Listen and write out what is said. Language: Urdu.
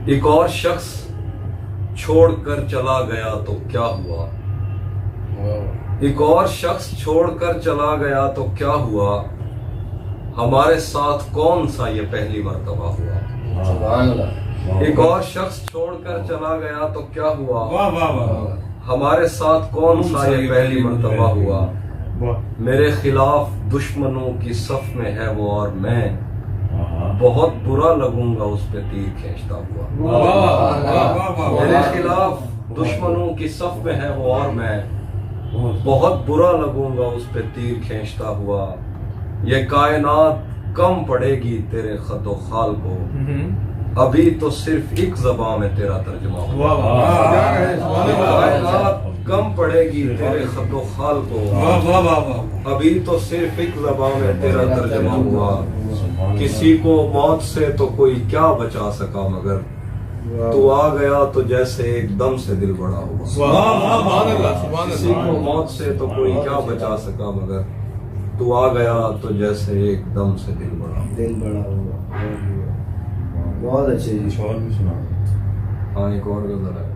ایک اور شخص چھوڑ کر چلا گیا تو کیا ہوا، ایک اور شخص چھوڑ کر چلا گیا تو کیا ہوا، ہمارے ساتھ کون سا یہ پہلی مرتبہ ہوا۔ سبحان اللہ۔ ایک اور شخص چھوڑ کر چلا گیا تو کیا ہوا، ہمارے ساتھ کون سا یہ پہلی مرتبہ ہوا۔ میرے خلاف دشمنوں کی صف میں ہے وہ اور میں بہت برا لگوں گا اس پہ تیر کھینچتا ہوا۔ میرے خلاف دشمنوں کی صف میں ہے وہ اور میں بہت برا لگوں گا اس پہ تیر کھینچتا ہوا۔ یہ کائنات کم پڑے گی تیرے خط و خال کو، ابھی تو صرف ایک زبان میں تیرا ترجمہ ہوا۔ کائنات کم پڑے گی تیرے خط و خال کو، ابھی تو صرف ایک زبان میں تیرا ترجمہ ہوا۔ کسی کو موت سے تو کوئی کیا بچا سکا مگر تو آ گیا تو جیسے ایک دم سے دل بڑا ہوا۔ کسی کو موت سے تو کوئی کیا بچا سکا مگر تو آ گیا تو جیسے ایک دم سے دل بڑا ہوا۔ بہت اچھے جی، ہاں ایک اور غزل ہے۔